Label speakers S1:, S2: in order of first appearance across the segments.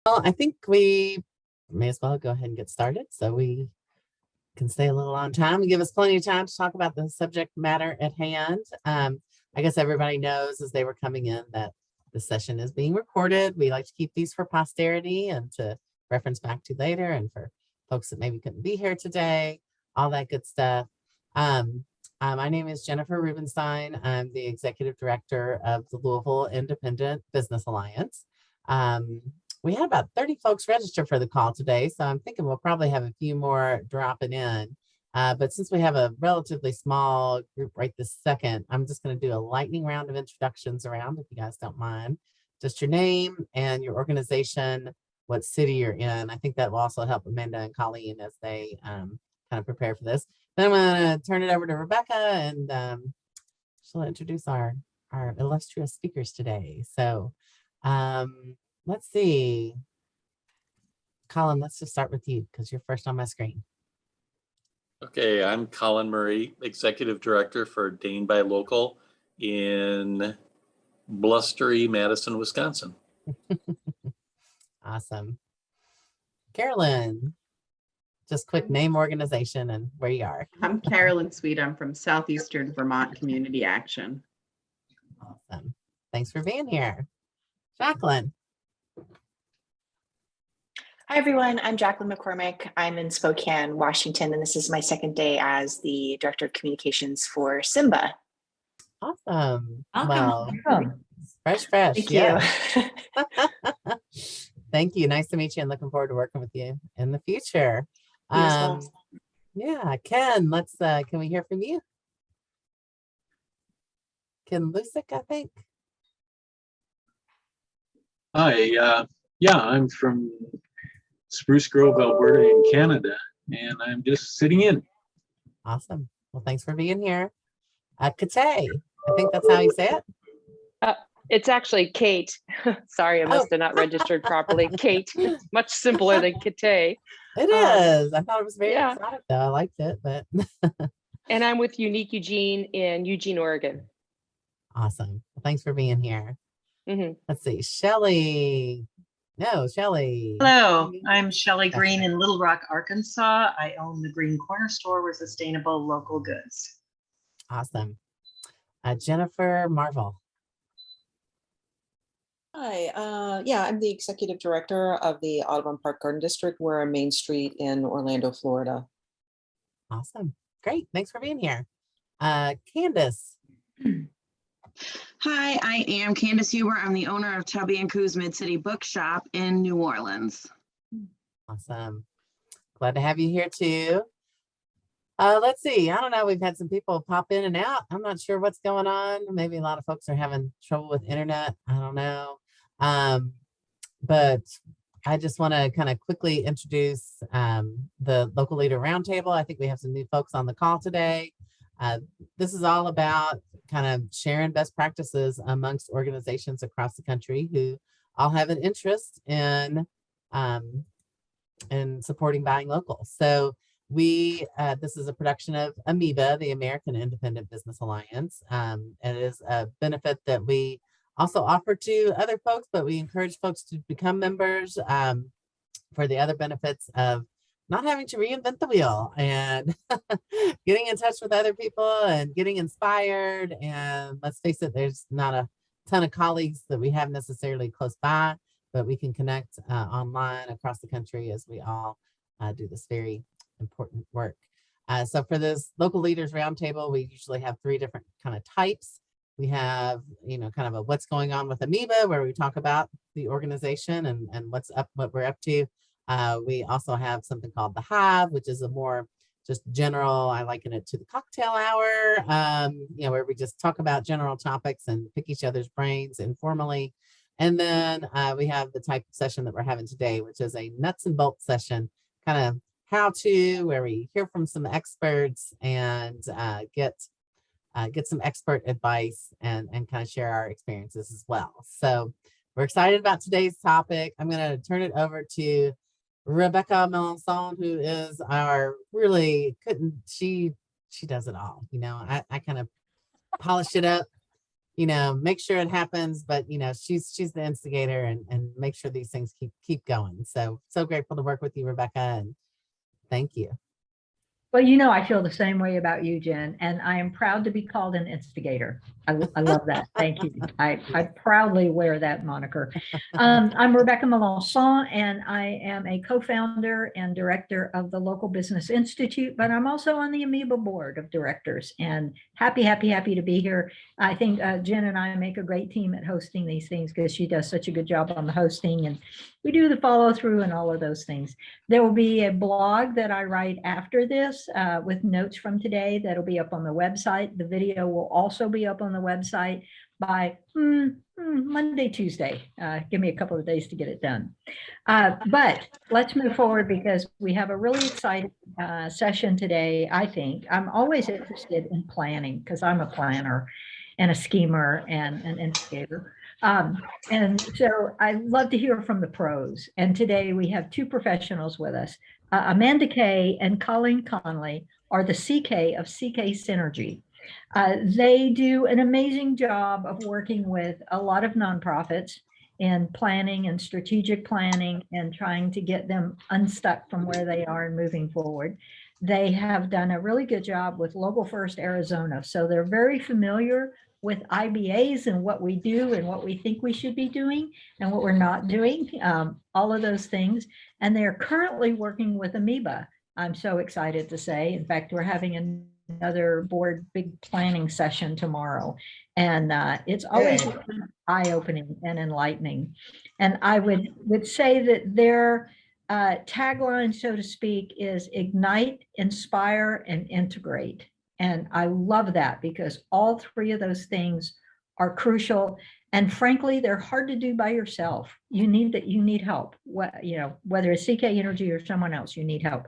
S1: Well, I think we may as well go ahead and get started so we can stay a little on time and give us plenty of time to talk about the subject matter at hand. I guess everybody knows as they were coming in that the session is being recorded. We like to keep these for posterity and to reference back to later, and for folks that maybe couldn't be here today, all that good stuff. My name is Jennifer Rubenstein. I'm the executive director of the Louisville Independent Business Alliance. We had about 30 folks register for the call today, so I'm thinking we'll probably have a few more dropping in. But since we have a relatively small group right this second, I'm just going to do a lightning round of introductions around, if you guys don't mind. Just your name and your organization, what city you're in. I think that will also help Amanda and Colleen as they kind of prepare for this. Then I'm going to turn it over to Rebecca, and she'll introduce our illustrious speakers today. So let's see. Colin, let's just start with you because you're first on my screen.
S2: Okay, I'm Colin Murray, Executive Director for Dane by Local in blustery Madison, Wisconsin.
S1: Awesome. Carolyn, just quick name, organization, and where you are.
S3: I'm Carolyn Sweet. I'm from Southeastern Vermont Community Action.
S1: Awesome. Thanks for being here. Jacqueline.
S4: Hi, everyone. I'm Jacqueline McCormick. I'm in Spokane, Washington, and this is my second day as the Director of Communications for SIMBA.
S1: Awesome.
S4: Welcome.
S1: Well, fresh.
S4: Thank you.
S1: Thank you. Nice to meet you and looking forward to working with you in the future.
S4: You as well.
S1: Yeah, Ken, can we hear from you? Ken Lusick, I think.
S5: Hi, I'm from Spruce Grove, Alberta in Canada, and I'm just sitting in.
S1: Awesome. Well, thanks for being here. Kate, I think that's how you say it.
S6: It's actually Kate. Sorry, I must have not registered properly. Kate. It's much simpler than Kate.
S1: It is. I thought it was very exotic, though. I liked it, but.
S6: And I'm with Unique Eugene in Eugene, Oregon.
S1: Awesome. Well, thanks for being here.
S6: Mm-hmm.
S1: Let's see. Shelley. No, Shelley.
S7: Hello, I'm Shelley Green in Little Rock, Arkansas. I own the Green Corner Store with sustainable local goods.
S1: Awesome. Jennifer Marvel.
S8: Hi, I'm the executive director of the Audubon Park Garden District. We're on Main Street in Orlando, Florida.
S1: Awesome. Great. Thanks for being here. Candace.
S9: Hi, I am Candace Huber. I'm the owner of Tubby and Coos Mid-City Bookshop in New Orleans.
S1: Awesome. Glad to have you here too. Let's see. I don't know. We've had some people pop in and out. I'm not sure what's going on. Maybe a lot of folks are having trouble with internet. I don't know. But I just want to kind of quickly introduce the Local Leader Roundtable. I think we have some new folks on the call today. This is all about kind of sharing best practices amongst organizations across the country who all have an interest in supporting buying local. So this is a production of AMIBA, the American Independent Business Alliance. It is a benefit that we also offer to other folks, but we encourage folks to become members for the other benefits of not having to reinvent the wheel and getting in touch with other people and getting inspired. And let's face it, there's not a ton of colleagues that we have necessarily close by, but we can connect online across the country as we all do this very important work. So for this Local Leaders Roundtable, we usually have 3 different kind of types. We have, kind of a what's going on with Amoeba, where we talk about the organization and what we're up to. We also have something called the Hive, which is a more just general, I liken it to the cocktail hour, where we just talk about general topics and pick each other's brains informally. And then we have the type of session that we're having today, which is a nuts and bolts session, kind of how to, where we hear from some experts and get some expert advice and kind of share our experiences as well. So we're excited about today's topic. I'm going to turn it over to Rebecca Malon, who is our she does it all. I kind of polished it up make sure it happens, but she's the instigator and make sure these things keep going. So grateful to work with you, Rebecca, and thank you.
S10: Well, I feel the same way about you, Jen, and I am proud to be called an instigator. I love that. Thank you. I proudly wear that moniker. I'm Rebecca Malon, and I am a co-founder and director of the Local Business Institute, but I'm also on the Amoeba board of directors, and happy to be here. I think Jen and I make a great team at hosting these things because she does such a good job on the hosting, and we do the follow through and all of those things. There will be a blog that I write after this with notes from today that'll be up on the website. The video will also be up on the website by Monday, Tuesday. Give me a couple of days to get it done. But let's move forward because we have a really exciting session today, I think. I'm always interested in planning because I'm a planner and a schemer and an instigator. And so I love to hear from the pros. And today we have two professionals with us. Amanda Kay and Colleen Conley are the CK of CK Synergy. They do an amazing job of working with a lot of nonprofits in planning and strategic planning and trying to get them unstuck from where they are and moving forward. They have done a really good job with Local First Arizona. So they're very familiar with IBAs and what we do and what we think we should be doing and what we're not doing, all of those things. And they're currently working with Amoeba. I'm so excited to say. In fact, we're having another board big planning session tomorrow. And it's always eye-opening and enlightening. And I would say that their tagline, so to speak, is ignite, inspire, and integrate. And I love that because all three of those things are crucial. And frankly, they're hard to do by yourself. You need help. Whether it's CK Energy or someone else, you need help.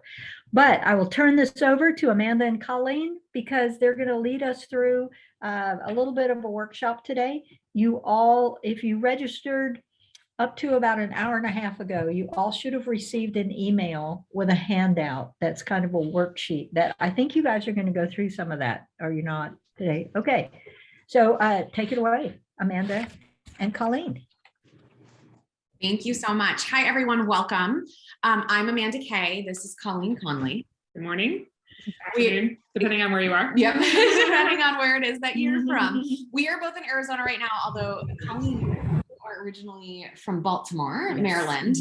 S10: But I will turn this over to Amanda and Colleen because they're going to lead us through a little bit of a workshop today. You all, if you registered up to about an hour and a half ago, you all should have received an email with a handout that's kind of a worksheet that I think you guys are going to go through some of that. Are you not today? Okay. So take it away, Amanda and Colleen.
S11: Thank you so much. Hi, everyone. Welcome. I'm Amanda Kay. This is Colleen Conley. Good morning. Depending on where you are. Yep. Depending on where it is that you're from. We are both in Arizona right now, although Colleen are originally from Baltimore, yes. Maryland.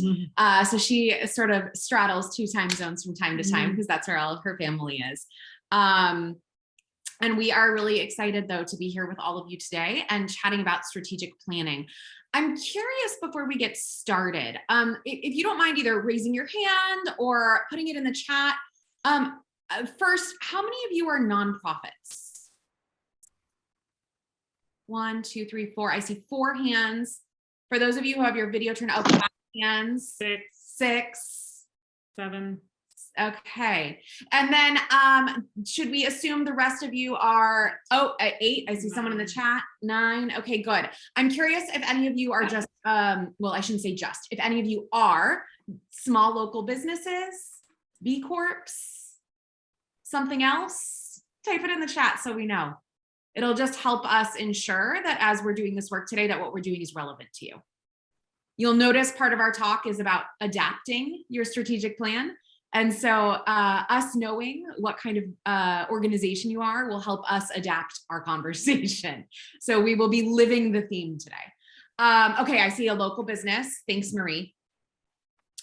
S11: So she sort of straddles two time zones from time to time because that's where all of her family is. And we are really excited, though, to be here with all of you today and chatting about strategic planning. I'm curious before we get started, if you don't mind either raising your hand or putting it in the chat. First, how many of you are nonprofits? 1, 2, 3, 4. I see 4 hands. For those of you who have your video turned off, 5 hands. 6, 7. Okay. And then should we assume the rest of you are, 8? I see someone in the chat. 9. Okay, good. I'm curious if any of you are just, well, I shouldn't say just, if any of you are small local businesses, B Corps, something else, type it in the chat so we know. It'll just help us ensure that as we're doing this work today, that what we're doing is relevant to you. You'll notice part of our talk is about adapting your strategic plan. And so us knowing what kind of organization you are will help us adapt our conversation. So we will be living the theme today. Okay, I see a local business. Thanks, Marie.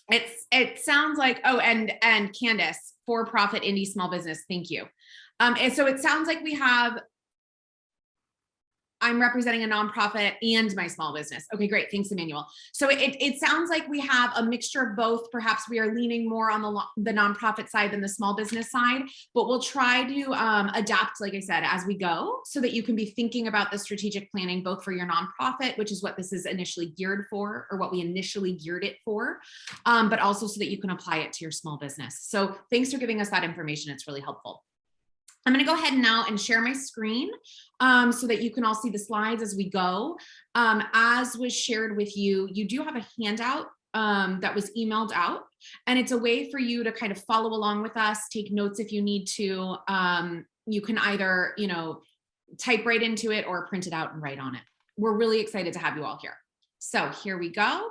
S11: It sounds like, oh, and Candace, for-profit indie small business. Thank you. And so it sounds like we have, I'm representing a nonprofit and my small business. Okay, great. Thanks, Emmanuel. So it sounds like we have a mixture of both. Perhaps we are leaning more on the nonprofit side than the small business side, but we'll try to adapt, like I said, as we go so that you can be thinking about the strategic planning, both for your nonprofit, which is what this is initially geared for, or what we initially geared it for, but also so that you can apply it to your small business. So thanks for giving us that information. It's really helpful. I'm going to go ahead now and share my screen so that you can all see the slides as we go. As was shared with you, you do have a handout that was emailed out, and it's a way for you to kind of follow along with us, take notes if you need to. You can either, type right into it or print it out and write on it. We're really excited to have you all here. So here we go.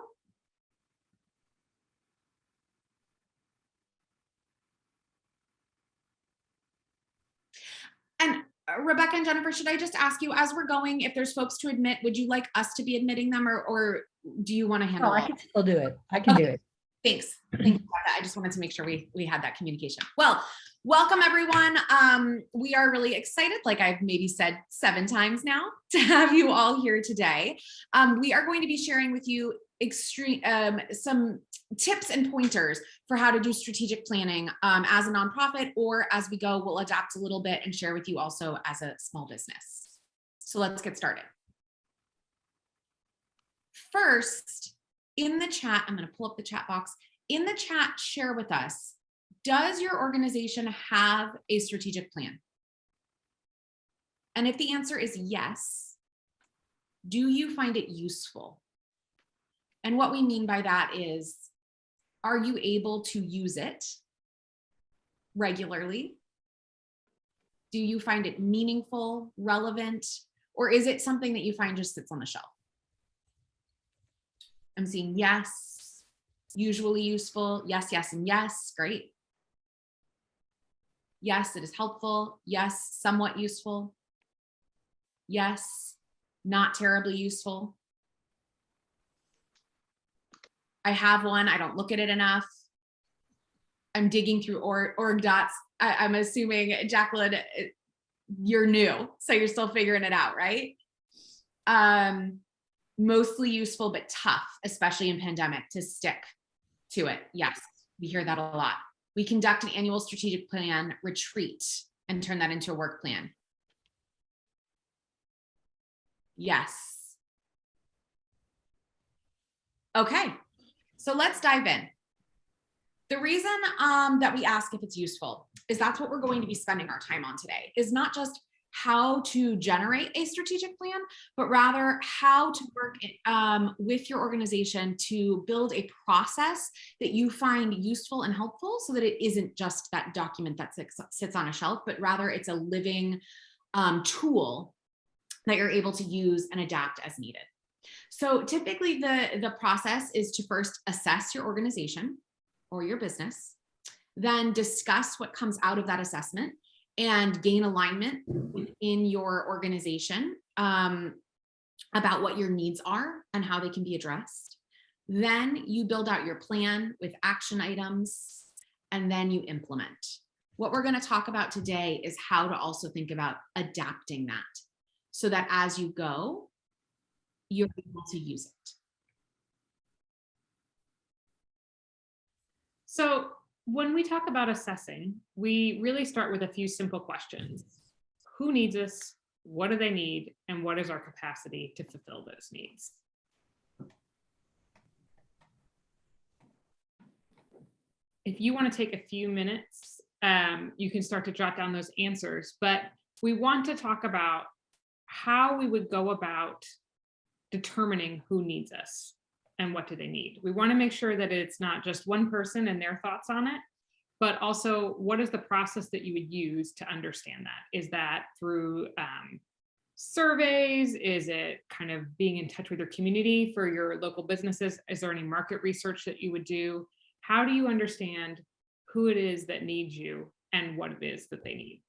S11: And Rebecca and Jennifer, should I just ask you, as we're going, if there's folks to admit, would you like us to be admitting them, or do you want to handle
S10: No,
S11: it?
S10: I can still do it. I can do it.
S11: Thanks. Thank you, Rebecca. I just wanted to make sure we had that communication. Well, welcome everyone. We are really excited, like I've maybe said 7 times now, to have you all here today. We are going to be sharing with you some tips and pointers for how to do strategic planning as a nonprofit, or as we go, we'll adapt a little bit and share with you also as a small business. So let's get started. First, in the chat, I'm going to pull up the chat box. In the chat, share with us, does your organization have a strategic plan? And if the answer is yes, do you find it useful? And what we mean by that is, are you able to use it regularly? Do you find it meaningful, relevant, or is it something that you find just sits on the shelf? I'm seeing yes, usually useful, yes, yes, and yes, great. Yes, it is helpful. Yes, somewhat useful. Yes, not terribly useful. I have one, I don't look at it enough. I'm digging through org dots. I'm assuming, Jacqueline, you're new, so you're still figuring it out, right? Mostly useful, but tough, especially in pandemic, to stick to it. Yes, we hear that a lot. We conduct an annual strategic plan retreat and turn that into a work plan. Yes. Okay, so let's dive in. The reason that we ask if it's useful is that's what we're going to be spending our time on today, is not just how to generate a strategic plan, but rather how to work with your organization to build a process that you find useful and helpful, so that it isn't just that document that sits on a shelf, but rather it's a living tool that you're able to use and adapt as needed. So typically the process is to first assess your organization or your business, then discuss what comes out of that assessment and gain alignment within your organization about what your needs are and how they can be addressed. Then you build out your plan with action items, and then you implement. What we're going to talk about today is how to also think about adapting that, so that as you go, you're able to use it.
S12: So when we talk about assessing, we really start with a few simple questions. Who needs us? What do they need? And what is our capacity to fulfill those needs? If you want to take a few minutes, you can start to jot down those answers, but we want to talk about how we would go about determining who needs us and what do they need. We want to make sure that it's not just one person and their thoughts on it, but also what is the process that you would use to understand that? Is that through surveys? Is it kind of being in touch with your community for your local businesses? Is there any market research that you would do? How do you understand who it is that needs you and what it is that they need?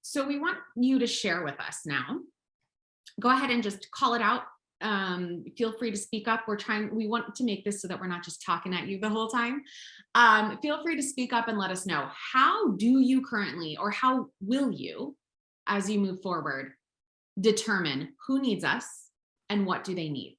S11: So we want you to share with us now. Go ahead and just call it out. Feel free to speak up. We want to make this so that we're not just talking at you the whole time. Feel free to speak up and let us know, how do you currently, or how will you, as you move forward, determine who needs us and what do they need?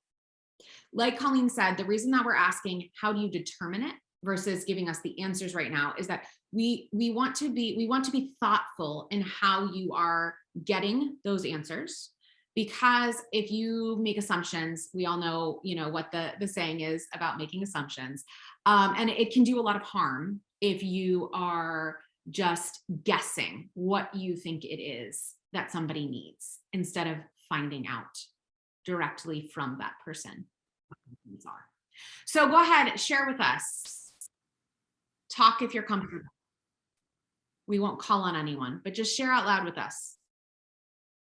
S11: Like Colleen said, the reason that we're asking, how do you determine it, versus giving us the answers right now, is that we want to be thoughtful in how you are getting those answers. Because if you make assumptions, we all know, what the saying is about making assumptions. And it can do a lot of harm if you are just guessing what you think it is that somebody needs, instead of finding out directly from that person what their needs are. So go ahead, share with us. Talk if you're comfortable. We won't call on anyone, but just share out loud with us.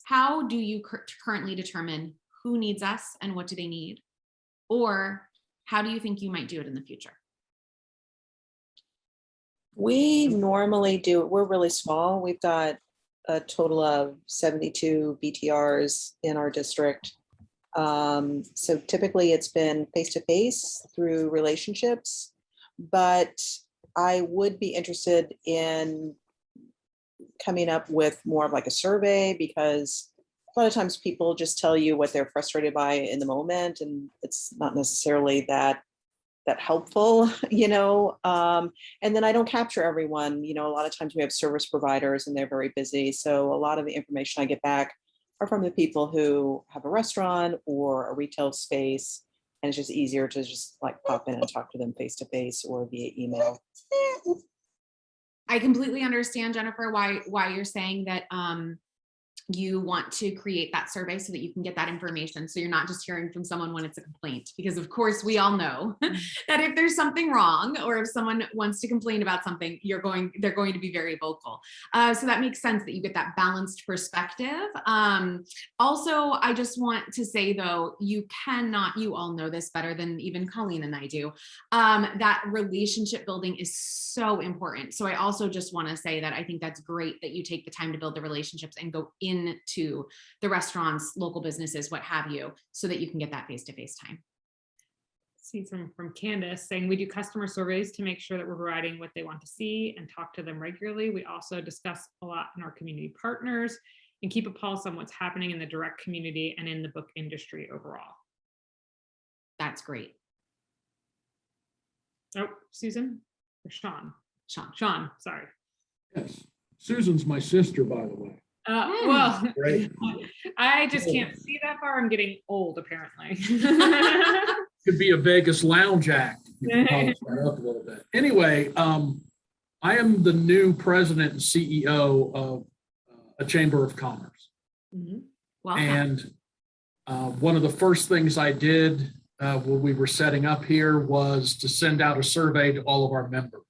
S11: how do you currently determine who needs us and what do they need? Or how do you think you might do it in the future?
S8: We normally do, we're really small. We've got a total of 72 BTRs in our district. So typically it's been face-to-face through relationships, but I would be interested in coming up with more of like a survey, because a lot of times people just tell you what they're frustrated by in the moment, and it's not necessarily that helpful, you know. And then I don't capture everyone, you know. A lot of times we have service providers and they're very busy, so a lot of the information I get back are from the people who have a restaurant or a retail space, and it's just easier to just like pop in and talk to them face to face or via email.
S11: I completely understand, Jennifer, why you're saying that you want to create that survey so that you can get that information. So you're not just hearing from someone when it's a complaint, because of course we all know that if there's something wrong or if someone wants to complain about something, they're going to be very vocal. So that makes sense that you get that balanced perspective. Also, I just want to say though, you all know this better than even Colleen and I do, that relationship building is so important. So I also just want to say that I think that's great that you take the time to build the relationships and go into the restaurants, local businesses, what have you, so that you can get that face-to-face time.
S12: See some from Candace saying we do customer surveys to make sure that we're providing what they want to see and talk to them regularly. We also discuss a lot in our community partners and keep a pulse on what's happening in the direct community and in the book industry overall.
S11: That's great.
S12: Oh, Susan or Sean?
S11: Sean,
S12: sorry.
S13: Yes, Susan's my sister, by the way.
S12: Well,
S13: Right.
S12: I just can't see that far. I'm getting old, apparently.
S13: Could be a Vegas lounge act. You can polish that up a little bit. Anyway, I am the new president and CEO of a Chamber of Commerce.
S11: Mm-hmm. Welcome.
S13: And one of the first things I did when we were setting up here was to send out a survey to all of our members.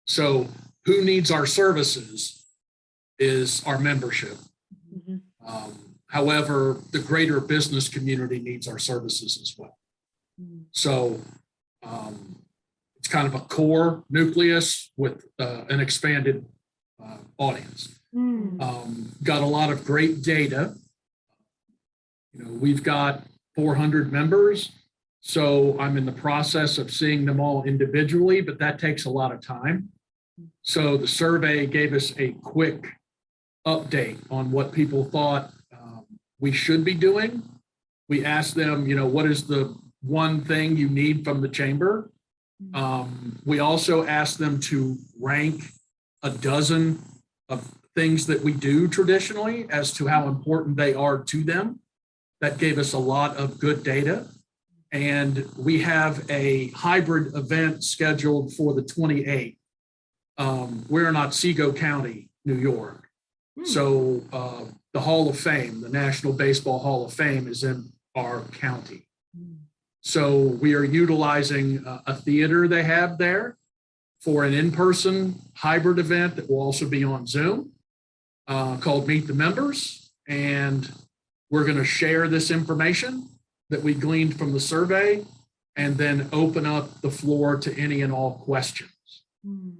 S13: So who needs our services is our membership.
S11: Mm-hmm.
S13: However, the greater business community needs our services as well.
S11: Mm-hmm.
S13: So it's kind of a core nucleus with an expanded audience.
S11: Mm-hmm.
S13: Got a lot of great data. You know, we've got 400 members, so I'm in the process of seeing them all individually, but that takes a lot of time. So the survey gave us a quick update on what people thought we should be doing. We asked them, you know, what is the one thing you need from the chamber? We also asked them to rank a dozen of things that we do traditionally as to how important they are to them. That gave us a lot of good data. And we have a hybrid event scheduled for the 28th. We're in Otsego County, New York. So the Hall of Fame, the National Baseball Hall of Fame, is in our county. So we are utilizing a theater they have there for an in-person hybrid event that will also be on Zoom called Meet the Members. And we're going to share this information that we gleaned from the survey and then open up the floor to any and all questions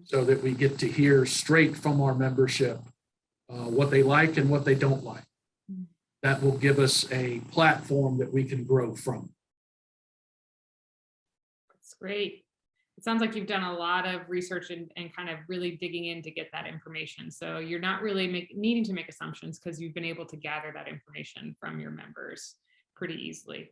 S13: so that we get to hear straight from our membership what they like and what they don't like. That will give us a platform that we can grow from.
S12: That's great. It sounds like you've done a lot of research and kind of really digging in to get that information. So you're not really needing to make assumptions because you've been able to gather that information from your members pretty easily.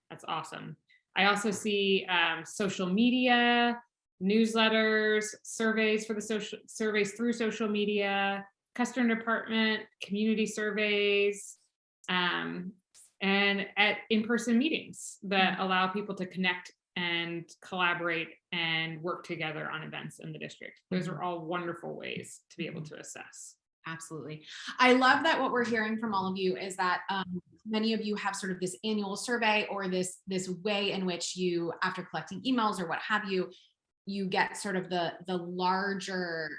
S12: That's awesome. I also see social media, newsletters, surveys for the surveys through social media, customer department, community surveys, and at in-person meetings that allow people to connect and collaborate and work together on events in the district. Those are all wonderful ways to be able to assess.
S11: Absolutely. I love that what we're hearing from all of you is that many of you have sort of this annual survey or this way in which you, after collecting emails or what have you, you get sort of the larger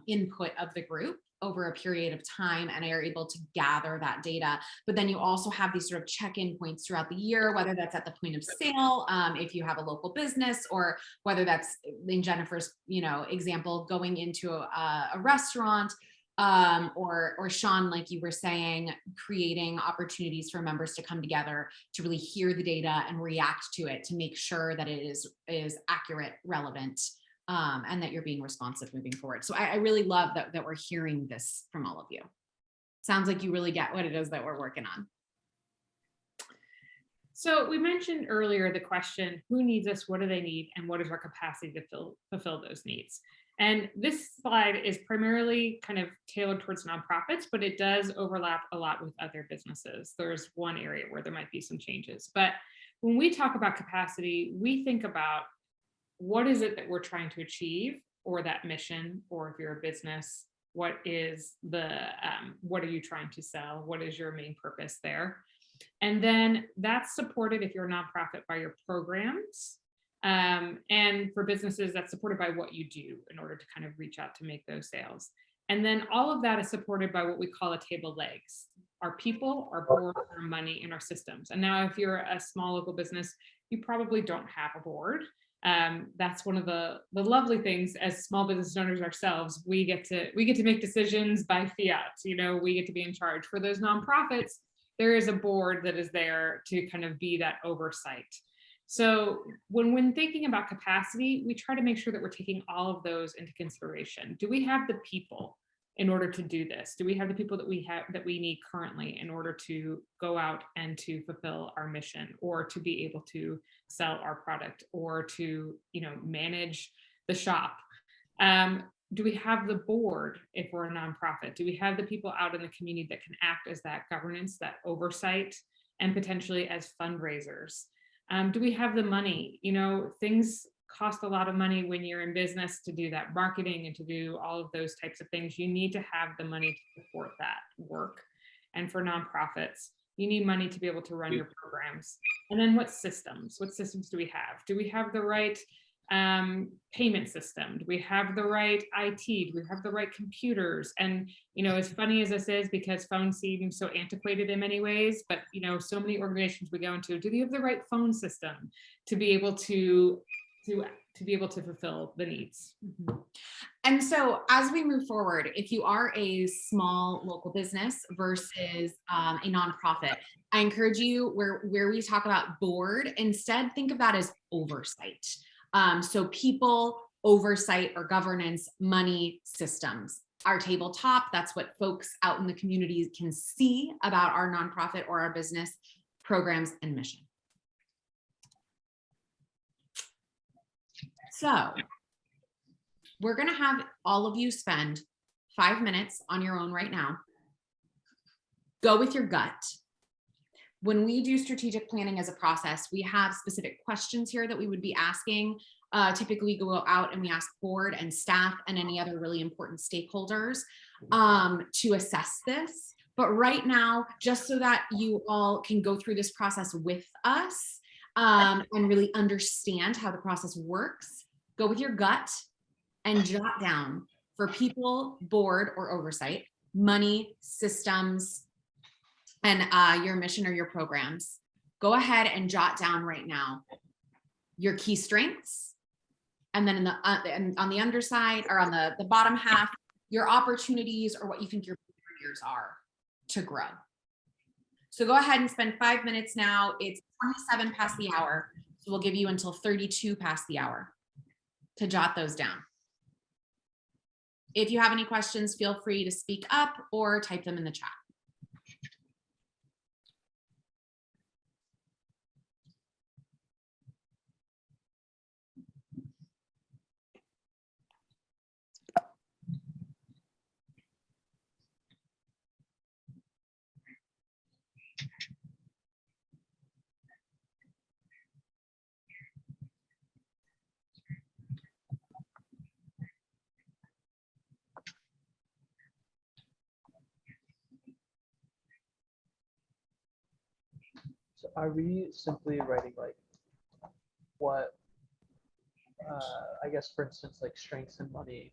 S11: input of the group. over a period of time and are able to gather that data. But then you also have these sort of check-in points throughout the year, whether that's at the point of sale, if you have a local business, or whether that's in Jennifer's, example, going into a restaurant, or Sean, like you were saying, creating opportunities for members to come together to really hear the data and react to it to make sure that it is accurate, relevant, and that you're being responsive moving forward. So I really love that we're hearing this from all of you. Sounds like you really get what it is that we're working on.
S12: So we mentioned earlier the question, who needs us, what do they need, and what is our capacity to fulfill those needs? And this slide is primarily kind of tailored towards nonprofits, but it does overlap a lot with other businesses. There's one area where there might be some changes. But when we talk about capacity, we think about what is it that we're trying to achieve, or that mission, or if you're a business, what is what are you trying to sell? What is your main purpose there? And then that's supported, if you're a nonprofit, by your programs. And for businesses, that's supported by what you do in order to kind of reach out to make those sales. And then all of that is supported by what we call a table of legs: our people, our board, our money, and our systems. And now if you're a small local business, you probably don't have a board. That's one of the lovely things as small business owners ourselves. We get to make decisions by fiat. We get to be in charge. For those nonprofits, there is a board that is there to kind of be that oversight. So when thinking about capacity, we try to make sure that we're taking all of those into consideration. Do we have the people in order to do this? Do we have the people that we need currently in order to go out and to fulfill our mission, or to be able to sell our product, or to manage the shop? Do we have the board if we're a nonprofit? Do we have the people out in the community that can act as that governance, that oversight, and potentially as fundraisers? Do we have the money? Things cost a lot of money when you're in business to do that marketing and to do all of those types of things. You need to have the money to support that work. And for nonprofits, you need money to be able to run your programs. And then what systems do we have? Do we have the right payment system? Do we have the right IT? Do we have the right computers? And as funny as this is, because phones seem so antiquated in many ways, but so many organizations we go into, do they have the right phone system to be able to fulfill the needs?
S11: Mm-hmm. And so as we move forward, if you are a small local business versus a nonprofit, I encourage you, where we talk about board, instead think of that as oversight. So people, oversight, or governance, money, systems. Our tabletop, that's what folks out in the community can see about our nonprofit or our business programs and mission. So we're going to have all of you spend 5 minutes on your own right now. Go with your gut. When we do strategic planning as a process, we have specific questions here that we would be asking. Typically, we go out and we ask board and staff and any other really important stakeholders to assess this. But right now, just so that you all can go through this process with us and really understand how the process works, go with your gut and jot down for people, board, or oversight, money, systems, and your mission or your programs. Go ahead and jot down right now your key strengths, and then on the underside, or on the bottom half, your opportunities, or what you think your barriers are to grow. So go ahead and spend 5 minutes now. It's 27 past the hour, so we'll give you until 32 past the hour to jot those down. If you have any questions, feel free to speak up or type them in the chat.
S14: So are we simply writing like what, I guess, for instance, like strengths and money,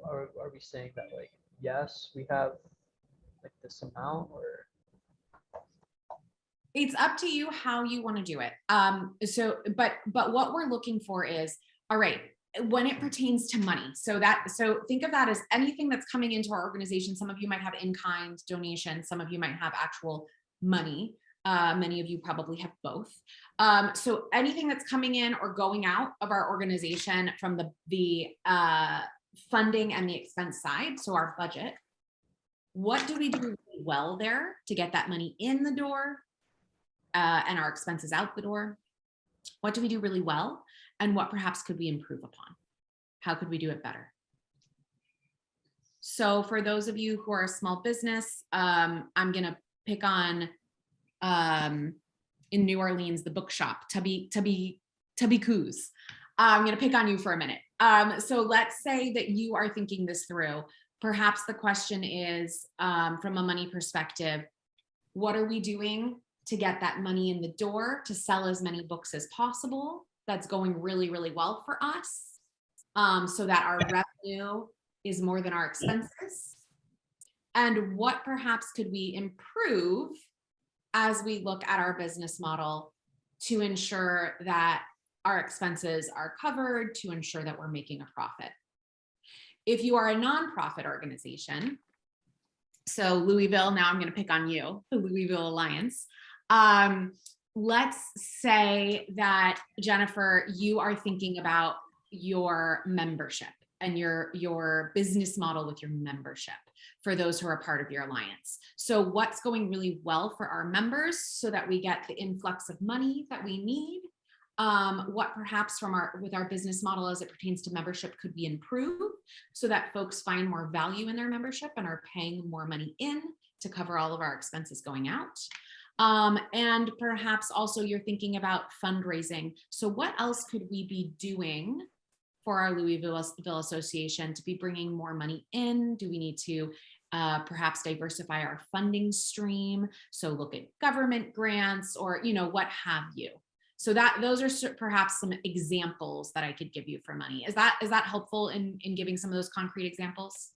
S14: are we saying that like yes, we have like this amount, or
S11: It's up to you how you want to do it. But what we're looking for is, all right, when it pertains to money. So think of that as anything that's coming into our organization. Some of you might have in-kind donations. Some of you might have actual money. Many of you probably have both. So anything that's coming in or going out of our organization from the funding and the expense side, so our budget, what do we do really well there to get that money in the door and our expenses out the door? What do we do really well? And what perhaps could we improve upon? How could we do it better? So for those of you who are a small business, I'm gonna pick on in New Orleans, the bookshop, Tubby Coos. I'm gonna pick on you for a minute. So let's say that you are thinking this through. Perhaps the question is, from a money perspective, what are we doing to get that money in the door to sell as many books as possible? That's going really, really well for us, so that our revenue is more than our expenses. And what perhaps could we improve as we look at our business model to ensure that our expenses are covered, to ensure that we're making a profit? If you are a nonprofit organization, so Louisville, now I'm going to pick on you, the Louisville Alliance. Let's say that, Jennifer, you are thinking about your membership and your business model with your membership for those who are a part of your alliance. So what's going really well for our members so that we get the influx of money that we need? What perhaps with our business model as it pertains to membership could we improve so that folks find more value in their membership and are paying more money in to cover all of our expenses going out? And perhaps also you're thinking about fundraising. So what else could we be doing for our Louisville Association to be bringing more money in? Do we need to perhaps diversify our funding stream? So look at government grants or, what have you. So those are perhaps some examples that I could give you for money. Is that helpful in giving some of those concrete examples?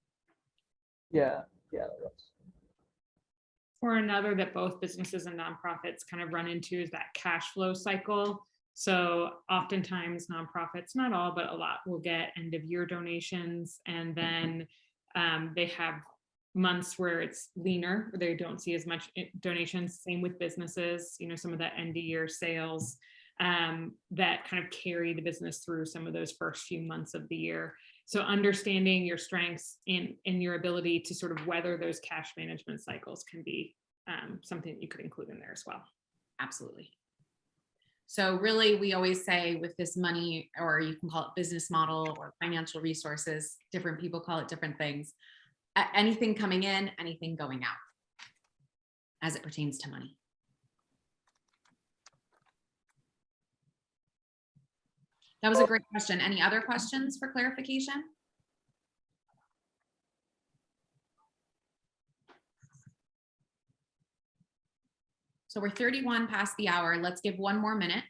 S14: Yeah, that was.
S12: Or another that both businesses and nonprofits kind of run into is that cash flow cycle. So oftentimes nonprofits, not all, but a lot, will get end of year donations, and then they have months where it's leaner, where they don't see as much donations. Same with businesses, some of that end of year sales that kind of carry the business through some of those first few months of the year. So understanding your strengths in your ability to sort of weather those cash management cycles can be something that you could include in there as well.
S11: Absolutely. So really, we always say with this money, or you can call it business model or financial resources, different people call it different things. Anything coming in, anything going out as it pertains to money. That was a great question. Any other questions for clarification? So we're 31 past the hour. Let's give one more minute.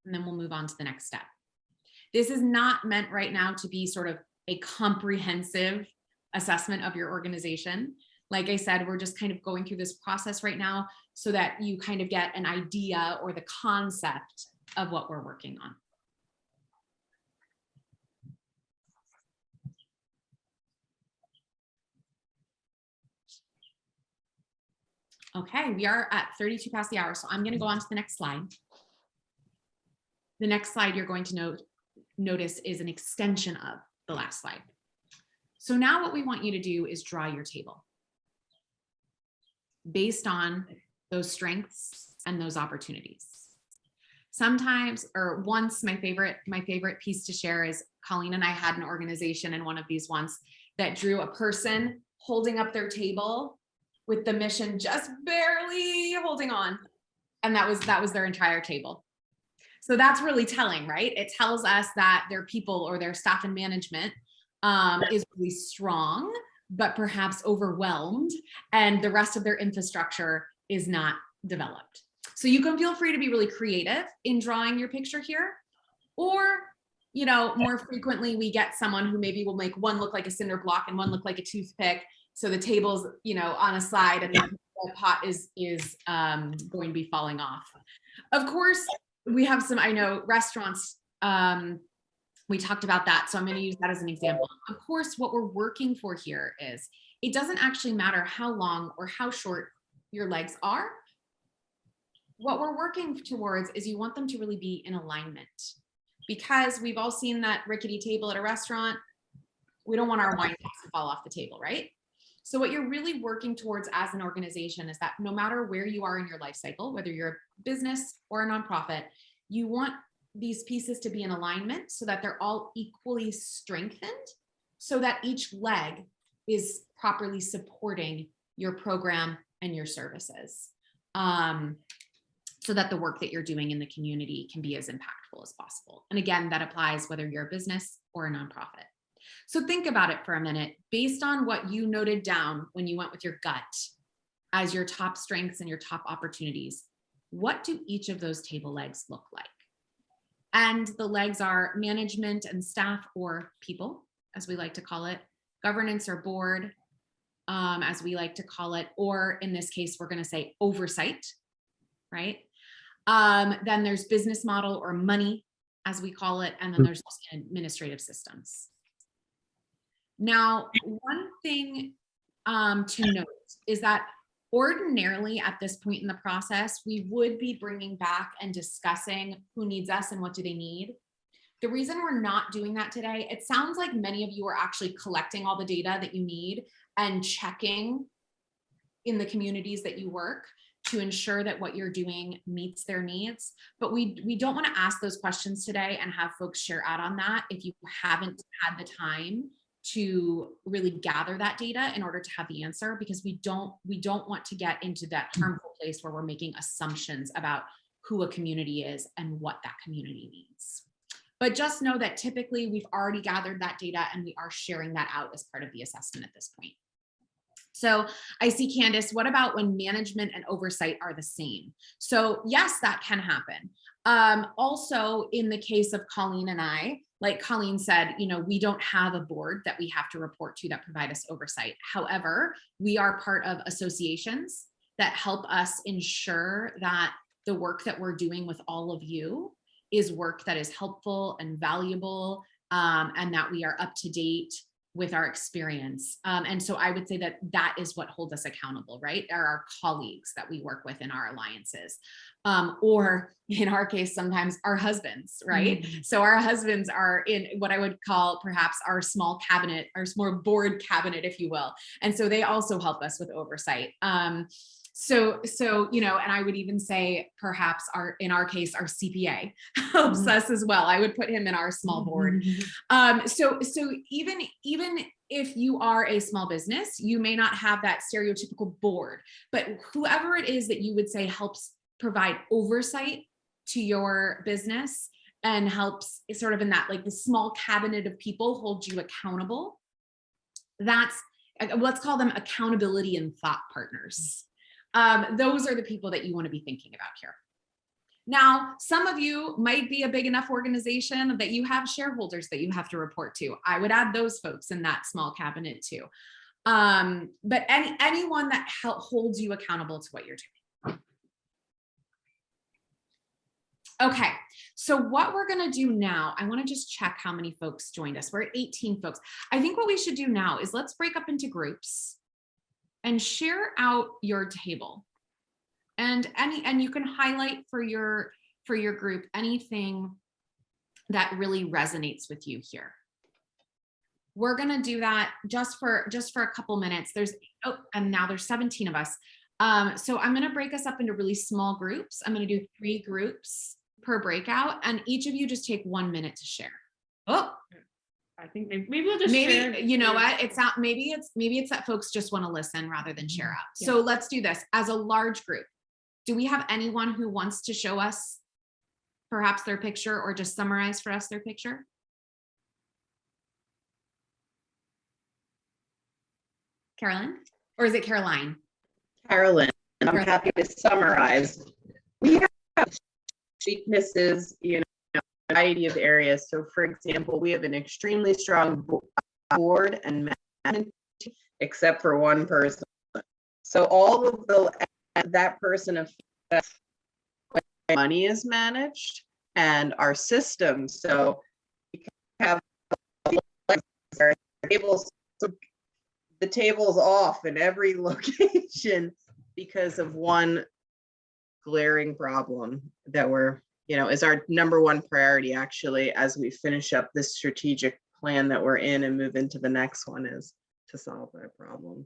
S11: And then we'll move on to the next step. This is not meant right now to be sort of a comprehensive assessment of your organization. Like I said, we're just kind of going through this process right now so that you kind of get an idea or the concept of what we're working on. Okay, we are at 32 past the hour, so I'm going to go on to the next slide. The next slide you're going to notice is an extension of the last slide. So now what we want you to do is draw your table based on those strengths and those opportunities. Sometimes, or once, my favorite piece to share is Colleen and I had an organization in one of these once that drew a person holding up their table with the mission just barely holding on. And that was their entire table. So that's really telling, right? It tells us that their people or their staff and management is really strong, but perhaps overwhelmed, and the rest of their infrastructure is not developed. So you can feel free to be really creative in drawing your picture here, or you know, more frequently we get someone who maybe will make one look like a cinder block and one look like a toothpick. So the table's, you know, on a slide and the pot is going to be falling off. Of course, we have some, I know restaurants, we talked about that. So I'm going to use that as an example. Of course, what we're working for here is it doesn't actually matter how long or how short your legs are. What we're working towards is you want them to really be in alignment, because we've all seen that rickety table at a restaurant. We don't want our wine glass to fall off the table, right? So what you're really working towards as an organization is that no matter where you are in your life cycle, whether you're a business or a nonprofit, you want these pieces to be in alignment so that they're all equally strengthened, so that each leg is properly supporting your program and your services, so that the work that you're doing in the community can be as impactful as possible. And again, that applies whether you're a business or a nonprofit. So think about it for a minute, based on what you noted down when you went with your gut as your top strengths and your top opportunities. What do each of those table legs look like? And the legs are management and staff, or people, as we like to call it, governance or board, as we like to call it, or in this case, we're going to say oversight, right? Then there's business model or money, as we call it, and then there's administrative systems. Now, one thing to note is that ordinarily at this point in the process, we would be bringing back and discussing who needs us and what do they need. The reason we're not doing that today, it sounds like many of you are actually collecting all the data that you need and checking in the communities that you work to ensure that what you're doing meets their needs. But we don't want to ask those questions today and have folks share out on that if you haven't had the time to really gather that data in order to have the answer, because we don't want to get into that harmful place where we're making assumptions about who a community is and what that community needs. But just know that typically we've already gathered that data and we are sharing that out as part of the assessment at this point. So I see Candace, what about when management and oversight are the same? So yes, that can happen. Also in the case of Colleen and I, like Colleen said, you know, we don't have a board that we have to report to that provide us oversight. However, we are part of associations that help us ensure that the work that we're doing with all of you is work that is helpful and valuable, and that we are up to date with our experience. And so I would say that that is what holds us accountable, right? Are our colleagues that we work with in our alliances. Or in our case, sometimes our husbands, right? Mm-hmm. So our husbands are in what I would call perhaps our small cabinet, our small board cabinet, if you will. And so they also help us with oversight. So, you know, and I would even say perhaps in our case, our CPA helps us as well. I would put him in our small board. So even if you are a small business, you may not have that stereotypical board, but whoever it is that you would say helps provide oversight to your business and helps sort of in that, like the small cabinet of people hold you accountable. That's, let's call them accountability and thought partners. Those are the people that you want to be thinking about here. Now, some of you might be a big enough organization that you have shareholders that you have to report to. I would add those folks in that small cabinet too. But anyone that holds you accountable to what you're doing. Okay, so what we're gonna do now, I wanna just check how many folks joined us. We're at 18 folks. I think what we should do now is let's break up into groups and share out your table. And you can highlight for your group anything that really resonates with you here. We're gonna do that just for a couple minutes. And now there's 17 of us. So I'm gonna break us up into really small groups. I'm gonna do 3 groups per breakout, and each of you just take 1 minute to share. Oh,
S12: I think maybe we'll just share.
S11: You know what? It's not, maybe it's that folks just want to listen rather than share out. Yeah. So let's do this as a large group. Do we have anyone who wants to show us perhaps their picture or just summarize for us their picture? Carolyn, or is it Caroline?
S15: Carolyn, and I'm happy to summarize. We have weaknesses, you know, variety of areas. So for example, we have an extremely strong board and management team, except for one person. So all of that person affects when money is managed and our system. So we have tables, the table's off in every location because of one glaring problem that is our number one priority actually as we finish up this strategic plan that we're in and move into the next one, is to solve that problem.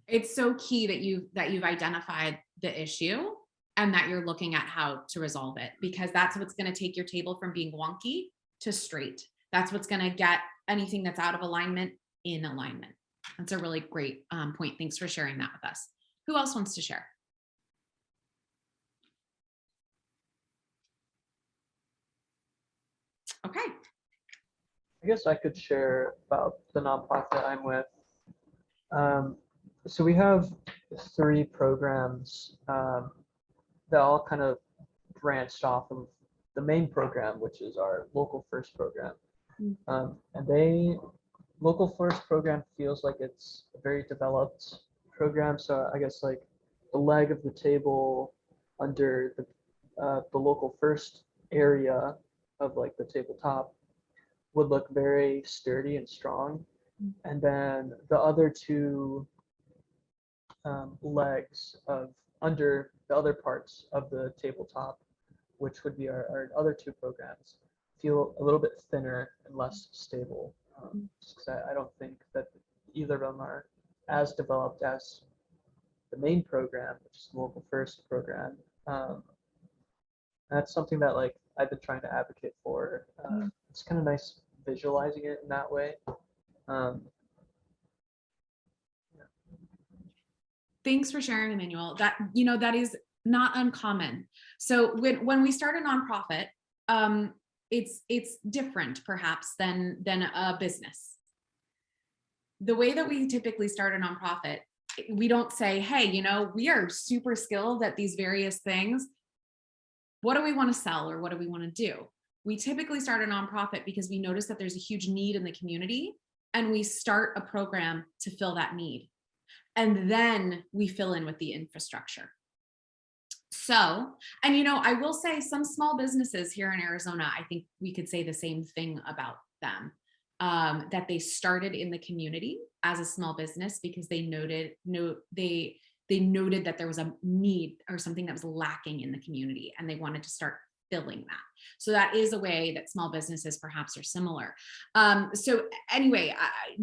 S11: It's so key that you've identified the issue and that you're looking at how to resolve it, because that's what's going to take your table from being wonky to straight. That's what's going to get anything that's out of alignment in alignment. That's a really great point. Thanks for sharing that with us. Who else wants to share? Okay.
S14: I guess I could share about the nonprofit I'm with. So we have 3 programs that all kind of branched off of the main program, which is our Local First program. And Local First program feels like it's a very developed program. So I guess like the leg of the table under the Local First area of like the tabletop would look very sturdy and strong. And then the other 2 legs of under the other parts of the tabletop, which would be our other 2 programs, feel a little bit thinner and less stable. I don't think that either of them are as developed as the main program, which is the Local First program. That's something that like I've been trying to advocate for. It's kind of nice visualizing it in that way.
S11: Thanks for sharing, Emmanuel. That is not uncommon. So when we start a nonprofit, it's different perhaps than a business. The way that we typically start a nonprofit, we don't say, hey, we are super skilled at these various things. What do we want to sell or what do we want to do? We typically start a nonprofit because we notice that there's a huge need in the community and we start a program to fill that need. And then we fill in with the infrastructure. So, and I will say some small businesses here in Arizona, I think we could say the same thing about them, that they started in the community as a small business because they noted that there was a need or something that was lacking in the community and they wanted to start filling that. So that is a way that small businesses perhaps are similar. So anyway,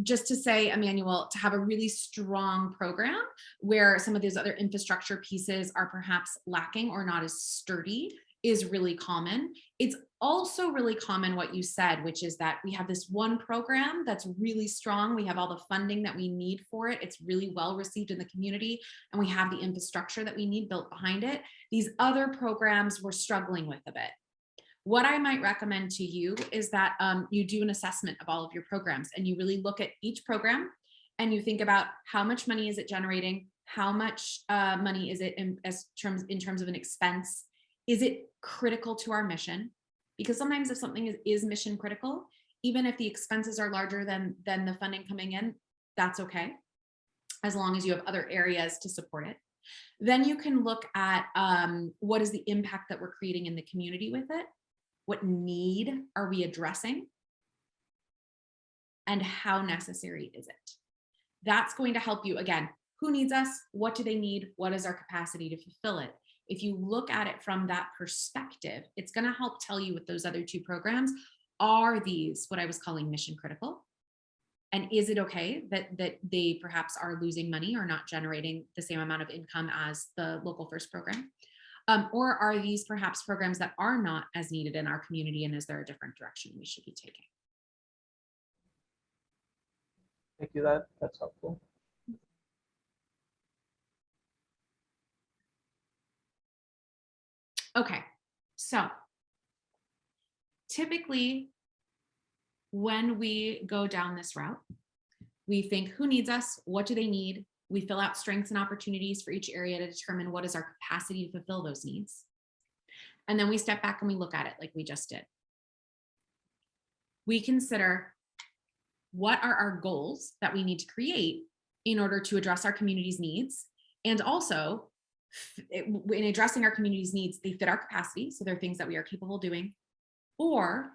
S11: just to say, Emmanuel, to have a really strong program where some of these other infrastructure pieces are perhaps lacking or not as sturdy is really common. It's also really common what you said, which is that we have this one program that's really strong. We have all the funding that we need for it. It's really well received in the community and we have the infrastructure that we need built behind it. These other programs we're struggling with a bit. What I might recommend to you is that you do an assessment of all of your programs and you really look at each program and you think about how much money is it generating? How much money is it in terms of an expense? Is it critical to our mission? Because sometimes if something is mission critical, even if the expenses are larger than the funding coming in, that's okay, as long as you have other areas to support it. Then you can look at what is the impact that we're creating in the community with it? What need are we addressing? And how necessary is it? That's going to help you, again, who needs us? What do they need? What is our capacity to fulfill it? If you look at it from that perspective, it's going to help tell you with those other 2 programs, are these what I was calling mission critical? And is it okay that they perhaps are losing money or not generating the same amount of income as the Local First program? Or are these perhaps programs that are not as needed in our community, and is there a different direction we should be taking?
S14: Thank you, that's helpful.
S11: Okay, so typically when we go down this route, we think who needs us? What do they need? We fill out strengths and opportunities for each area to determine what is our capacity to fulfill those needs. And then we step back and we look at it like we just did. we consider what are our goals that we need to create in order to address our community's needs. And also, in addressing our community's needs, they fit our capacity. So they're things that we are capable of doing. Or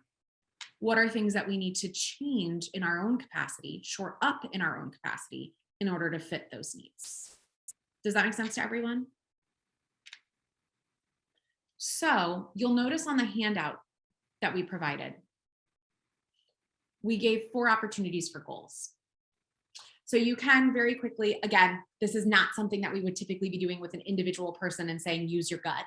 S11: what are things that we need to change in our own capacity, shore up in our own capacity in order to fit those needs. Does that make sense to everyone? So you'll notice on the handout that we provided, we gave 4 opportunities for goals. So you can very quickly, again, this is not something that we would typically be doing with an individual person and saying, use your gut,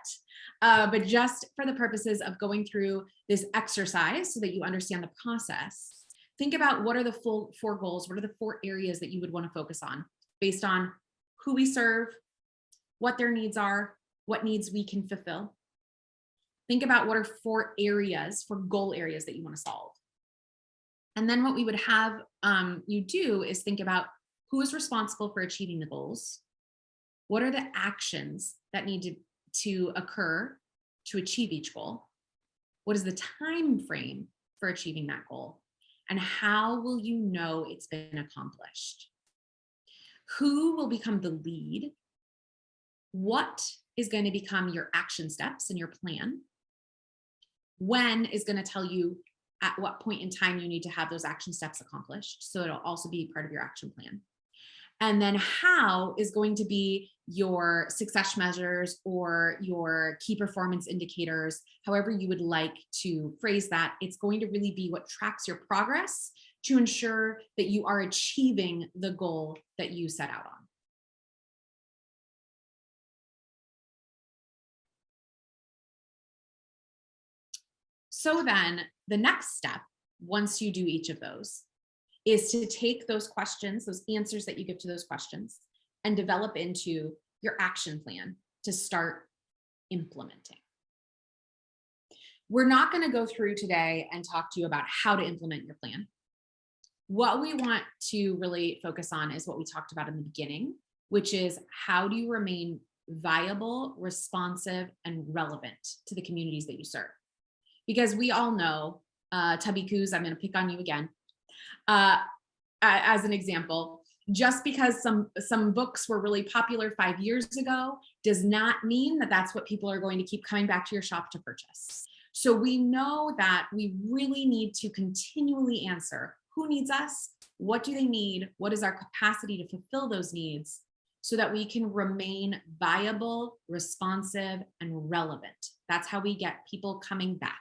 S11: but just for the purposes of going through this exercise so that you understand the process, think about what are the full 4 goals, what are the 4 areas that you would want to focus on based on who we serve, what their needs are, what needs we can fulfill. Think about what are 4 areas, 4 goal areas that you want to solve. And then what we would have you do is think about who is responsible for achieving the goals. What are the actions that need to occur to achieve each goal? What is the time frame for achieving that goal? And how will you know it's been accomplished? Who will become the lead? What is going to become your action steps in your plan? When is going to tell you at what point in time you need to have those action steps accomplished. So it'll also be part of your action plan. And then how is going to be your success measures or your key performance indicators, however you would like to phrase that. It's going to really be what tracks your progress to ensure that you are achieving the goal that you set out on. So then the next step, once you do each of those, is to take those questions, those answers that you give to those questions, and develop into your action plan to start implementing. We're not going to go through today and talk to you about how to implement your plan. What we want to really focus on is what we talked about in the beginning, which is how do you remain viable, responsive, and relevant to the communities that you serve? Because we all know, Tubby Coos, I'm going to pick on you again, as an example, just because some books were really popular 5 years ago does not mean that that's what people are going to keep coming back to your shop to purchase. So we know that we really need to continually answer who needs us, what do they need, what is our capacity to fulfill those needs, so that we can remain viable, responsive, and relevant. That's how we get people coming back.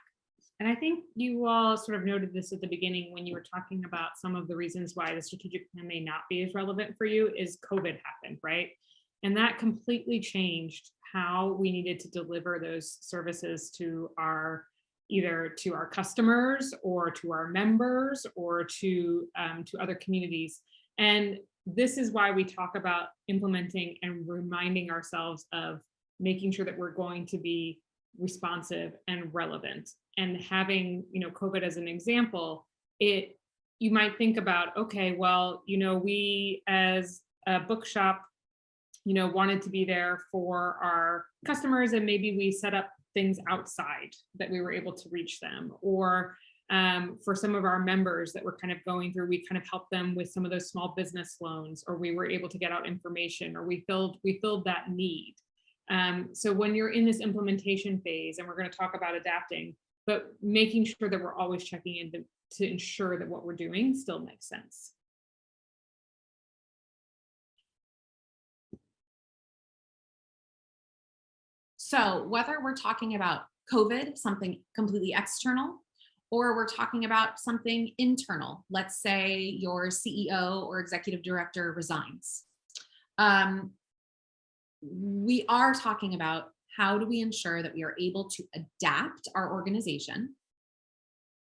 S12: And I think you all sort of noted this at the beginning when you were talking about some of the reasons why the strategic plan may not be as relevant for you is COVID happened, right? And that completely changed how we needed to deliver those services to either to our customers or to our members or to other communities. And this is why we talk about implementing and reminding ourselves of making sure that we're going to be responsive and relevant. And having, COVID as an example, you might think about, okay, well, we as a bookshop, wanted to be there for our customers, and maybe we set up things outside that we were able to reach them, or for some of our members that were kind of going through, we kind of helped them with some of those small business loans, or we were able to get out information, or we filled that need. So when you're in this implementation phase, and we're going to talk about adapting, but making sure that we're always checking in to ensure that what we're doing still makes sense.
S11: So whether we're talking about COVID, something completely external, or we're talking about something internal, let's say your CEO or executive director resigns. We are talking about how do we ensure that we are able to adapt our organization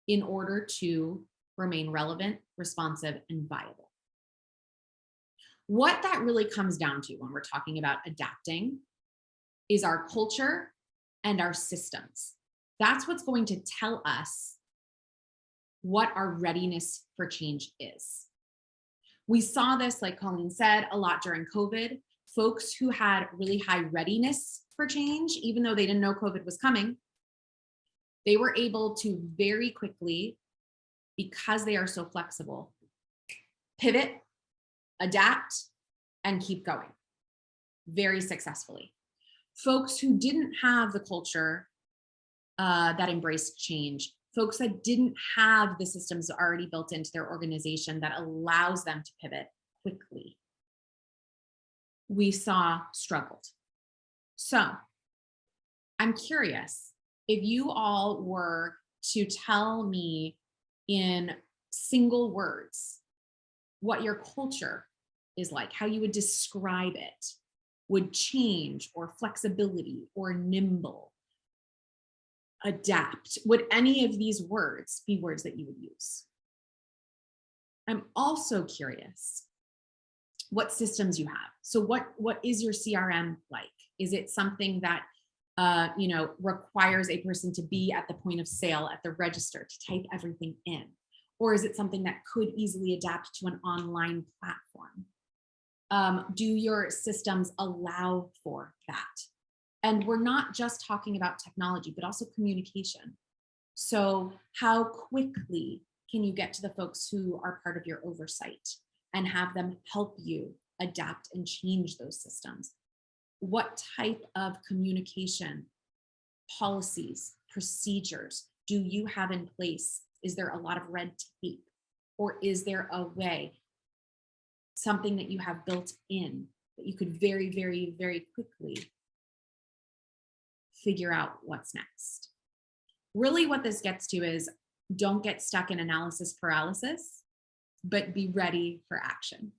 S11: in order to remain relevant, responsive, and viable. What that really comes down to when we're talking about adapting is our culture and our systems. That's what's going to tell us what our readiness for change is. We saw this, like Colleen said, a lot during COVID. Folks who had really high readiness for change, even though they didn't know COVID was coming, they were able to very quickly because they are so flexible, pivot, adapt, and keep going very successfully. Folks who didn't have the culture that embraced change, folks that didn't have the systems already built into their organization that allows them to pivot quickly, we saw struggled. So I'm curious if you all were to tell me in single words what your culture is like, how you would describe it. Would change or flexibility or nimble, adapt, would any of these words be words that you would use? I'm also curious what systems you have. So what is your CRM like? Is it something that requires a person to be at the point of sale at the register to type everything in? Or is it something that could easily adapt to an online platform? Do your systems allow for that? And we're not just talking about technology, but also communication. So how quickly can you get to the folks who are part of your oversight and have them help you adapt and change those systems? What type of communication, policies, procedures do you have in place? Is there a lot of red tape? Or is there a way, something that you have built in that you could very, very, very quickly figure out what's next? Really what this gets to is don't get stuck in analysis paralysis, but be ready for action.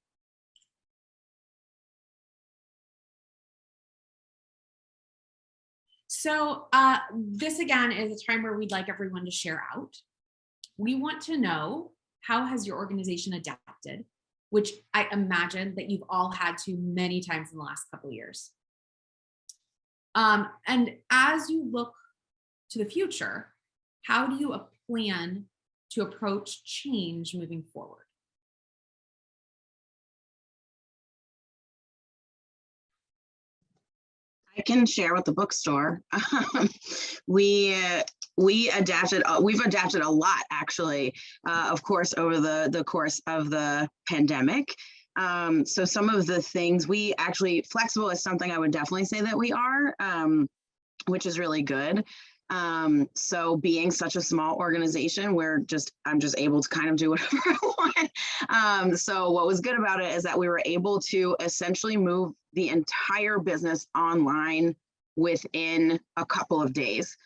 S11: So this again is a time where we'd like everyone to share out. We want to know, how has your organization adapted? Which I imagine that you've all had to many times in the last couple of years. And as you look to the future, how do you plan to approach change moving forward?
S9: I can share with the bookstore. We've adapted a lot, actually, of course, over the course of the pandemic. So some of the things flexible is something I would definitely say that we are, which is really good. So being such a small organization, I'm just able to kind of do whatever I want. So what was good about it is that we were able to essentially move the entire business online within a couple of days,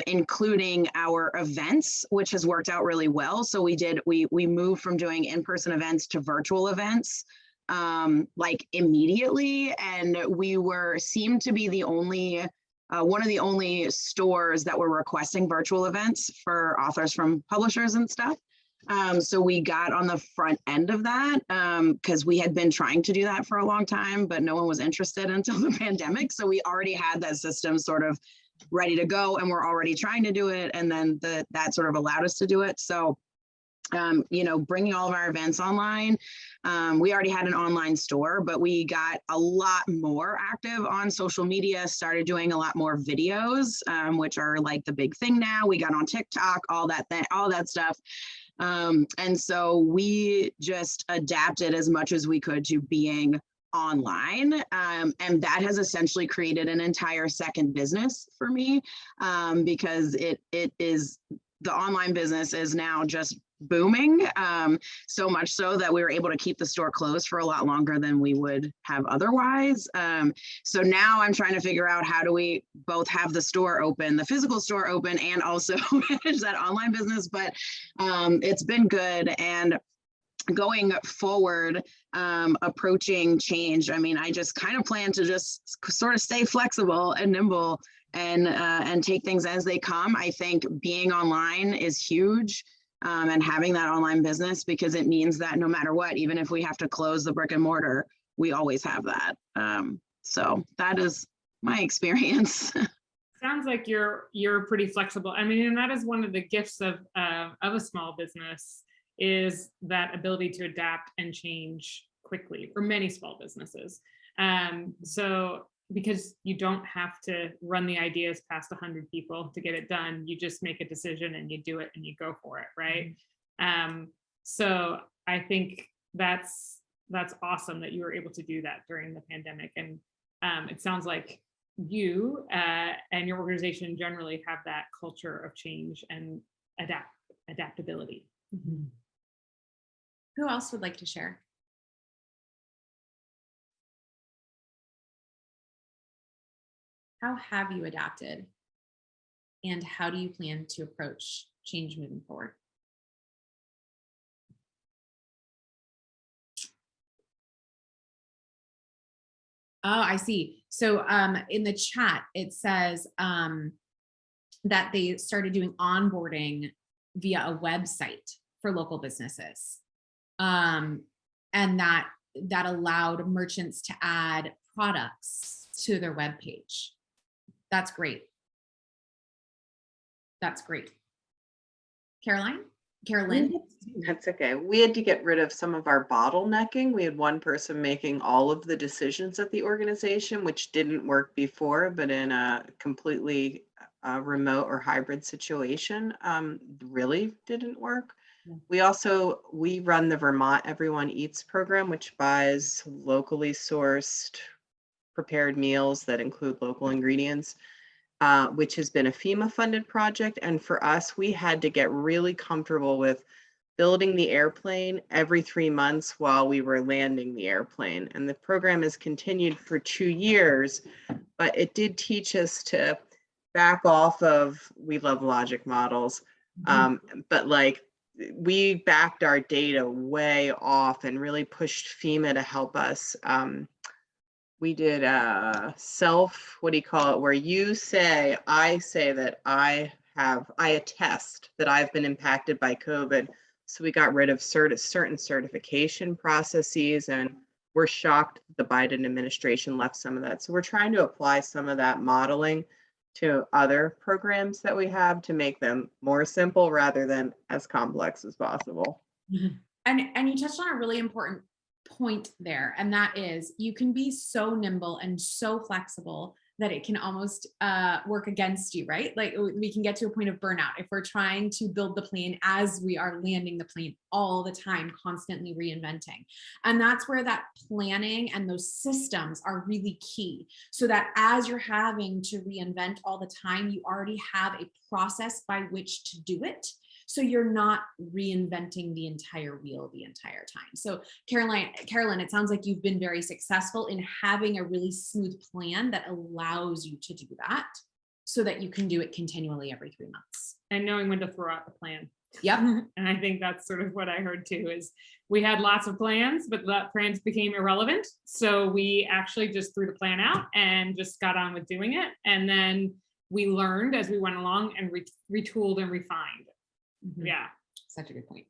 S9: including our events, which has worked out really well. So we moved from doing in-person events to virtual events, like immediately. And we seemed to be the only one of the only stores that were requesting virtual events for authors from publishers and stuff. So we got on the front end of that because we had been trying to do that for a long time, but no one was interested until the pandemic. So we already had that system sort of ready to go and we're already trying to do it. And then that sort of allowed us to do it. So, bringing all of our events online, we already had an online store, but we got a lot more active on social media, started doing a lot more videos, which are like the big thing now. We got on TikTok, all that stuff. And so we just adapted as much as we could to being online. And that has essentially created an entire second business for me, because it is, the online business is now just booming, so much so that we were able to keep the store closed for a lot longer than we would have otherwise. So now I'm trying to figure out how do we both have the store open, the physical store open, and also manage that online business. But it's been good. And going forward, approaching change, I just kind of plan to just sort of stay flexible and nimble and take things as they come. I think being online is huge, and having that online business, because it means that no matter what, even if we have to close the brick and mortar, we always have that. So that is my experience.
S12: Sounds like you're pretty flexible. And that is one of the gifts of a small business, is that ability to adapt and change quickly for many small businesses. So because you don't have to run the ideas past 100 people to get it done, you just make a decision and you do it and you go for it, right? So I think that's awesome that you were able to do that during the pandemic. And it sounds like you and your organization generally have that culture of change and adaptability.
S11: Mm-hmm. Who else would like to share? How have you adapted? And how do you plan to approach change moving forward? Oh, I see. So in the chat, it says that they started doing onboarding via a website for local businesses. And that allowed merchants to add products to their webpage. That's great. That's great. Carolyn?
S15: That's okay. We had to get rid of some of our bottlenecking. We had one person making all of the decisions at the organization, which didn't work before, but in a completely remote or hybrid situation, really didn't work. Yeah. We run the Vermont Everyone Eats program, which buys locally sourced prepared meals that include local ingredients. Which has been a FEMA funded project. And for us, we had to get really comfortable with building the airplane every 3 months while we were landing the airplane. And the program has continued for 2 years, but it did teach us to back off of, we love logic models, but like we backed our data way off and really pushed FEMA to help us. We did what do you call it? Where you say, I say that I attest that I've been impacted by COVID. So we got rid of certain certification processes, and we're shocked the Biden administration left some of that. So we're trying to apply some of that modeling to other programs that we have to make them more simple rather than as complex as possible.
S11: And you touched on a really important point there, and that is you can be so nimble and so flexible that it can almost work against you, right? Like we can get to a point of burnout if we're trying to build the plane as we are landing the plane all the time, constantly reinventing. And that's where that planning and those systems are really key, so that as you're having to reinvent all the time, you already have a process by which to do it. So you're not reinventing the entire wheel the entire time. So Carolyn, it sounds like you've been very successful in having a really smooth plan that allows you to do that so that you can do it continually every 3 months.
S12: And knowing when to throw out the plan.
S11: Yep.
S12: And I think that's sort of what I heard too, is we had lots of plans, but the plans became irrelevant. So we actually just threw the plan out and just got on with doing it. And then we learned as we went along and retooled and refined. Yeah,
S11: such a good point.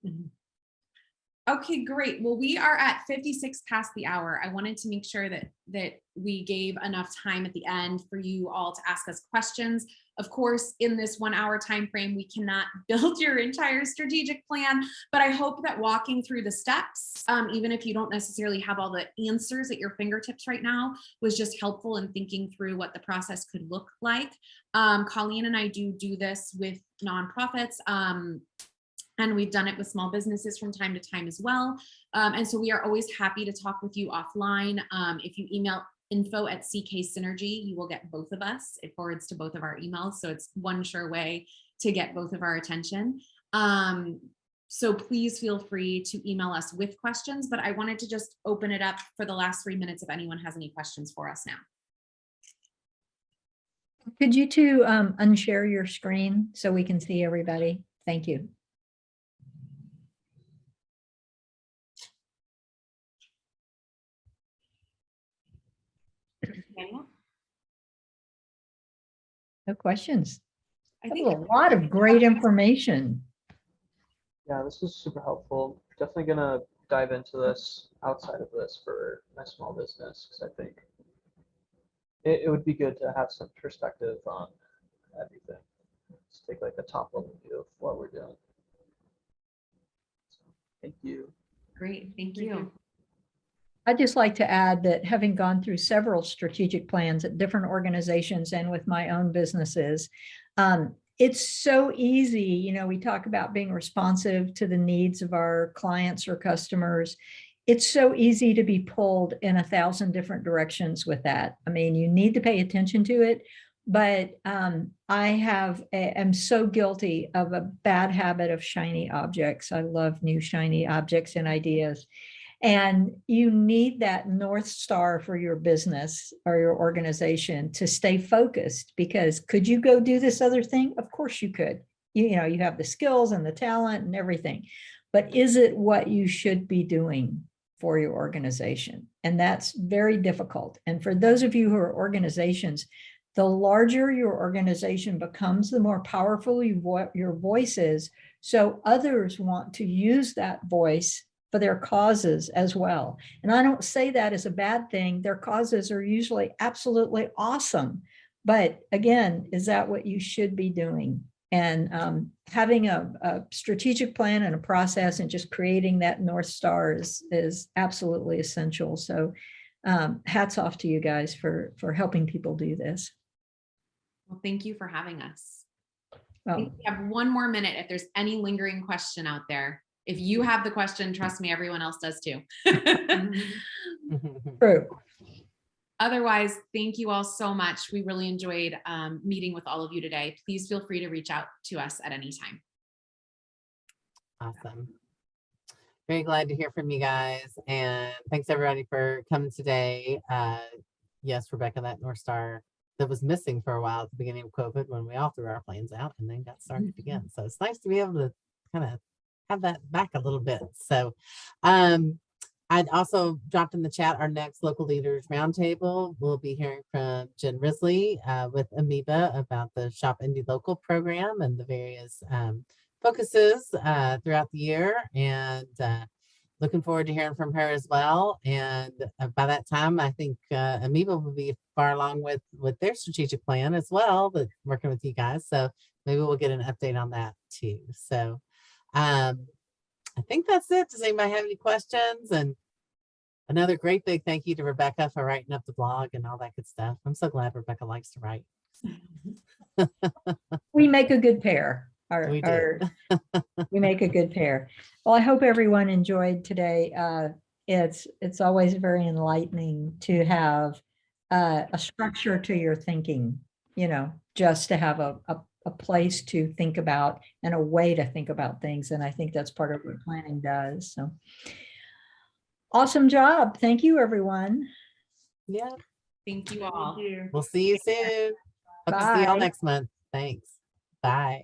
S11: Okay, great. Well, we are at 56 past the hour. I wanted to make sure that we gave enough time at the end for you all to ask us questions. Of course, in this 1 hour time frame, we cannot build your entire strategic plan, but I hope that walking through the steps, even if you don't necessarily have all the answers at your fingertips right now, was just helpful in thinking through what the process could look like. Colleen and I do this with nonprofits. And we've done it with small businesses from time to time as well. And so we are always happy to talk with you offline. If you email info@CK Synergy, you will get both of us. It forwards to both of our emails. So it's one sure way to get both of our attention. So please feel free to email us with questions, but I wanted to just open it up for the last 3 minutes if anyone has any questions for us now.
S10: Could you two unshare your screen so we can see everybody? Thank you. No questions.
S11: I
S10: think a lot of great information.
S14: Yeah, this is super helpful. Definitely gonna dive into this outside of this for my small business, because I think it would be good to have some perspective on everything. Let's take like a top level view of what we're doing. So, thank you.
S11: Great, thank you.
S10: I'd just like to add that having gone through several strategic plans at different organizations and with my own businesses, it's so easy. You know, we talk about being responsive to the needs of our clients or customers. It's so easy to be pulled in 1,000 different directions with that. I mean, you need to pay attention to it, but I'm so guilty of a bad habit of shiny objects. I love new shiny objects and ideas. And you need that North Star for your business or your organization to stay focused, because could you go do this other thing? Of course you could. You know, you have the skills and the talent and everything, but is it what you should be doing for your organization? And that's very difficult. And for those of you who are organizations, the larger your organization becomes, the more powerful your voice is. So others want to use that voice for their causes as well. And I don't say that as a bad thing. Their causes are usually absolutely awesome. But again, is that what you should be doing? And having a strategic plan and a process and just creating that North Star is absolutely essential. So hats off to you guys for helping people do this.
S11: Well, thank you for having us.
S10: Well,
S11: We have one more minute if there's any lingering question out there. If you have the question, trust me, everyone else does too.
S10: True.
S11: Otherwise, thank you all so much. We really enjoyed meeting with all of you today. Please feel free to reach out to us at any time.
S1: Awesome. Very glad to hear from you guys. And thanks everybody for coming today. Yes, Rebecca, that North Star that was missing for a while at the beginning of COVID when we all threw our plans out and then got started again. So it's nice to be able to kind of have that back a little bit. So I'd also dropped in the chat our next local leaders roundtable. We'll be hearing from Jen Risley with Amoeba about the Shop Indie Local program and the various focuses throughout the year, and looking forward to hearing from her as well. And by that time, I think Amoeba will be far along with their strategic plan as well, but working with you guys. So maybe we'll get an update on that too. So I think that's it. Does anybody have any questions? And another great big thank you to Rebecca for writing up the blog and all that good stuff. I'm so glad Rebecca likes to write.
S10: We make a good pair.
S1: We
S10: make a good pair. Well, I hope everyone enjoyed today. It's always very enlightening to have a structure to your thinking, you know, just to have a place to think about and a way to think about things. And I think that's part of what planning does. So awesome job. Thank you, everyone.
S1: Yeah.
S11: Thank you all.
S12: Thank you.
S1: We'll see you soon. Hope to see y'all next month. Thanks. Bye.